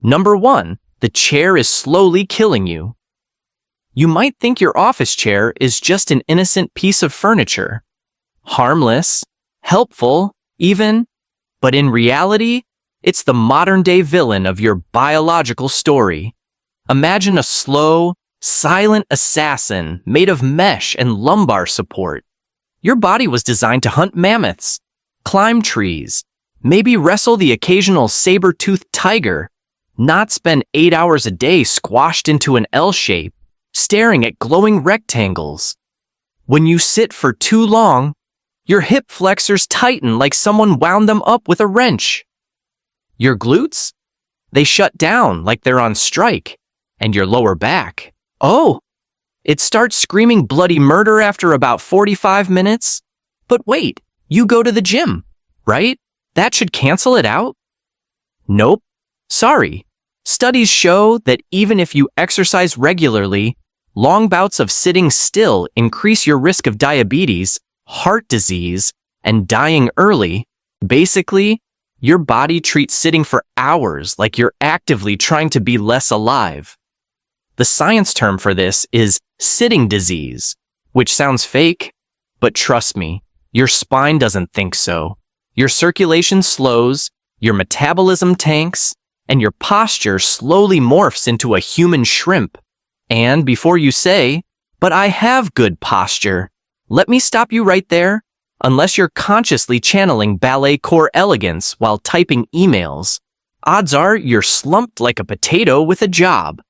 Number 1, the chair is slowly killing you. You might think your office chair is just an innocent piece of furniture. Harmless, helpful, even, but in reality, it's the modern-day villain of your biological story. Imagine a slow, silent assassin made of mesh and lumbar support. Your body was designed to hunt mammoths, climb trees, maybe wrestle the occasional saber-toothed tiger, not spend 8 hours a day squashed into an L shape, staring at glowing rectangles. When you sit for too long, your hip flexors tighten like someone wound them up with a wrench. Your glutes? They shut down like they're on strike. And your lower back? Oh, it starts screaming bloody murder after about 45 minutes? But wait, you go to the gym, right? That should cancel it out? Nope. Sorry. Studies show that even if you exercise regularly, long bouts of sitting still increase your risk of diabetes, heart disease, and dying early. Basically, your body treats sitting for hours like you're actively trying to be less alive. The science term for this is sitting disease, which sounds fake, but trust me, your spine doesn't think so. Your circulation slows, your metabolism tanks, and your posture slowly morphs into a human shrimp. And before you say, "But I have good posture," let me stop you right there. Unless you're consciously channeling ballet core elegance while typing emails, odds are you're slumped like a potato with a job.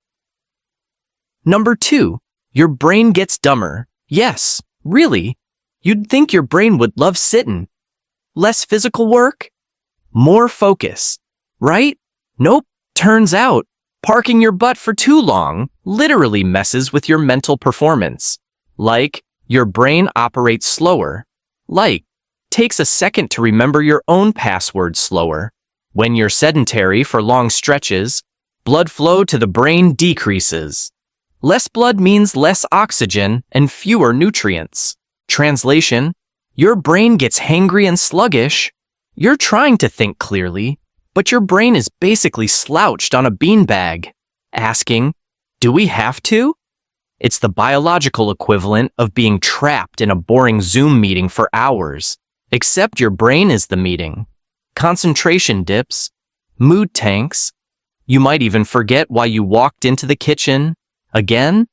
Number 2, your brain gets dumber. Yes, really. You'd think your brain would love sittin'. Less physical work? More focus. Right? Nope. Turns out, parking your butt for too long literally messes with your mental performance. Like, your brain operates slower. Like, takes a second to remember your own password slower. When you're sedentary for long stretches, blood flow to the brain decreases. Less blood means less oxygen and fewer nutrients. Translation, your brain gets hangry and sluggish. You're trying to think clearly, but your brain is basically slouched on a beanbag, asking, "Do we have to?" It's the biological equivalent of being trapped in a boring Zoom meeting for hours, except your brain is the meeting. Concentration dips, mood tanks. You might even forget why you walked into the kitchen. Again?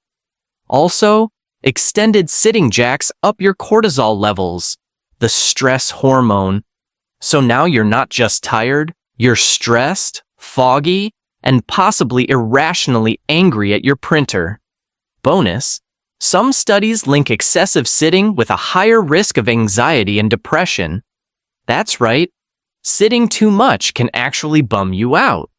Also, extended sitting jacks up your cortisol levels, the stress hormone. So now you're not just tired, you're stressed, foggy, and possibly irrationally angry at your printer. Bonus, some studies link excessive sitting with a higher risk of anxiety and depression. That's right, sitting too much can actually bum you out.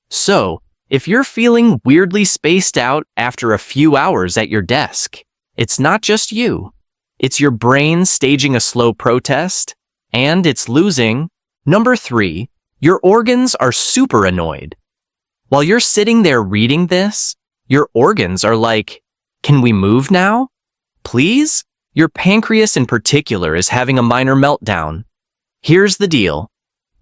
So, if you're feeling weirdly spaced out after a few hours at your desk, it's not just you. It's your brain staging a slow protest, and it's losing. Number 3, your organs are super annoyed. While you're sitting there reading this, your organs are like, "Can we move now? Please?" Your pancreas in particular is having a minor meltdown. Here's the deal.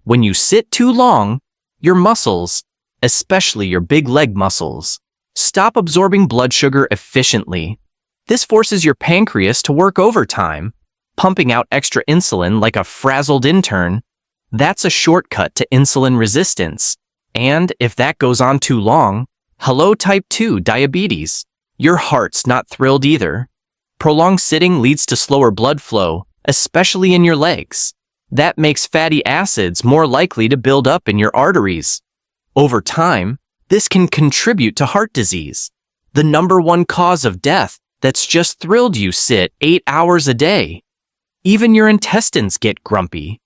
When you sit too long, your muscles, especially your big leg muscles, stop absorbing blood sugar efficiently. This forces your pancreas to work overtime, pumping out extra insulin like a frazzled intern. That's a shortcut to insulin resistance. And if that goes on too long, hello type 2 diabetes. Your heart's not thrilled either. Prolonged sitting leads to slower blood flow, especially in your legs. That makes fatty acids more likely to build up in your arteries. Over time, this can contribute to heart disease, the number 1 cause of death that's just thrilled you sit 8 hours a day. Even your intestines get grumpy.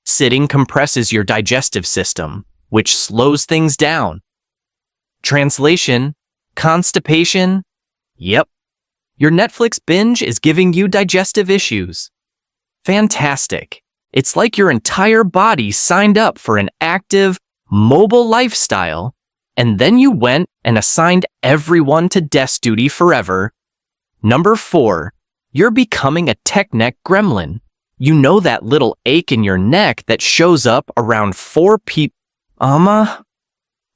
Sitting compresses your digestive system, which slows things down. Translation, constipation? Yep. Your Netflix binge is giving you digestive issues. Fantastic. It's like your entire body signed up for an active, mobile lifestyle, and then you went and assigned everyone to desk duty forever. Number 4, you're becoming a tech neck gremlin. You know that little ache in your neck that shows up around 4 p.m.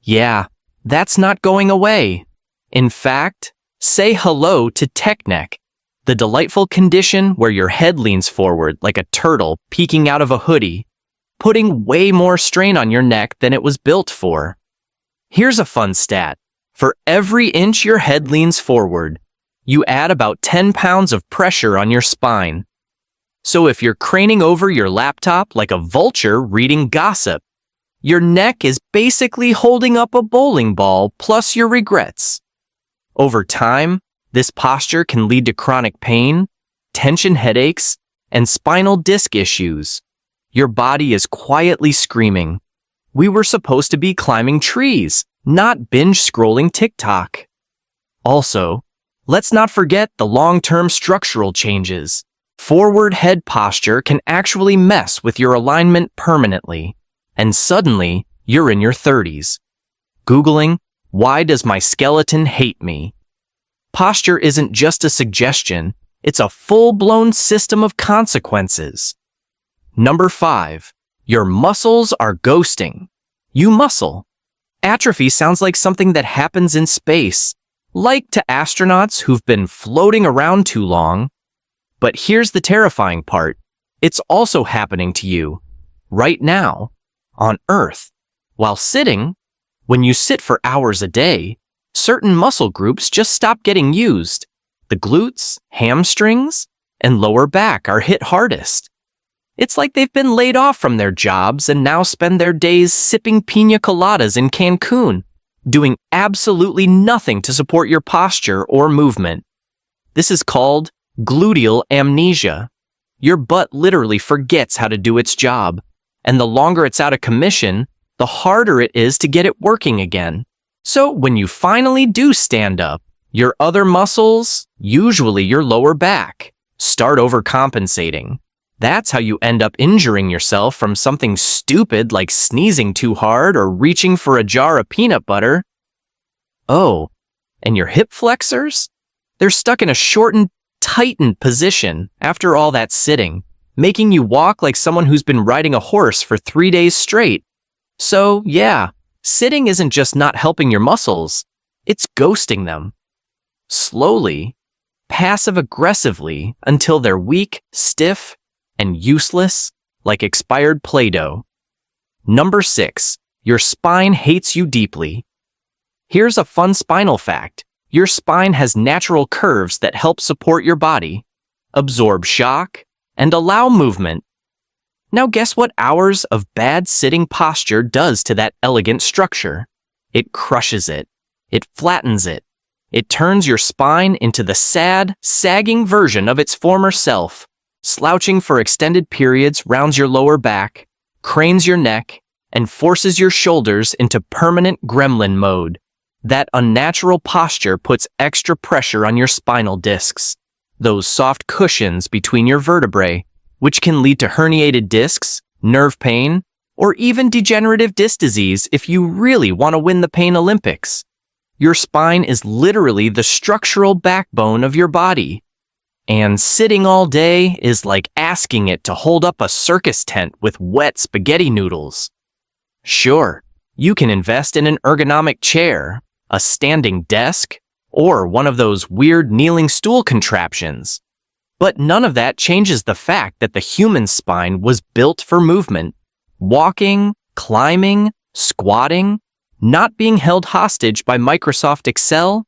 Yeah, That's not going away. In fact, say hello to tech neck, the delightful condition where your head leans forward like a turtle peeking out of a hoodie, putting way more strain on your neck than it was built for. Here's a fun stat. For every inch your head leans forward, you add about 10 pounds of pressure on your spine. So if you're craning over your laptop like a vulture reading gossip, your neck is basically holding up a bowling ball plus your regrets. Over time, this posture can lead to chronic pain, tension headaches, and spinal disc issues. Your body is quietly screaming, "We were supposed to be climbing trees, not binge scrolling TikTok." Also, let's not forget the long-term structural changes. Forward head posture can actually mess with your alignment permanently, and suddenly you're in your 30s. Googling, "Why does my skeleton hate me?" Posture isn't just a suggestion, it's a full-blown system of consequences. Number 5. Your muscles are ghosting. You muscle. Atrophy sounds like something that happens in space, like to astronauts who've been floating around too long. But here's the terrifying part. It's also happening to you, right now, on Earth. While sitting, when you sit for hours a day, certain muscle groups just stop getting used. The glutes, hamstrings, and lower back are hit hardest. It's like they've been laid off from their jobs and now spend their days sipping piña coladas in Cancun, doing absolutely nothing to support your posture or movement. This is called gluteal amnesia. Your butt literally forgets how to do its job, and the longer it's out of commission, the harder it is to get it working again. So when you finally do stand up, your other muscles, usually your lower back, start overcompensating. That's how you end up injuring yourself from something stupid like sneezing too hard or reaching for a jar of peanut butter. Oh, and your hip flexors? They're stuck in a shortened, tightened position after all that sitting, making you walk like someone who's been riding a horse for 3 days straight. So, yeah, sitting isn't just not helping your muscles, it's ghosting them. Slowly, passive-aggressively, until they're weak, stiff, and useless, like expired Play-Doh. Number 6. Your spine hates you deeply. Here's a fun spinal fact. Your spine has natural curves that help support your body, absorb shock, and allow movement. Now guess what hours of bad sitting posture does to that elegant structure? It crushes it. It flattens it. It turns your spine into the sad, sagging version of its former self. Slouching for extended periods rounds your lower back, cranes your neck, and forces your shoulders into permanent gremlin mode. That unnatural posture puts extra pressure on your spinal discs, those soft cushions between your vertebrae, which can lead to herniated discs, nerve pain, or even degenerative disc disease if you really want to win the pain Olympics. Your spine is literally the structural backbone of your body. And sitting all day is like asking it to hold up a circus tent with wet spaghetti noodles. Sure, you can invest in an ergonomic chair, a standing desk, or one of those weird kneeling stool contraptions. But none of that changes the fact that the human spine was built for movement. Walking, climbing, squatting, not being held hostage by Microsoft Excel,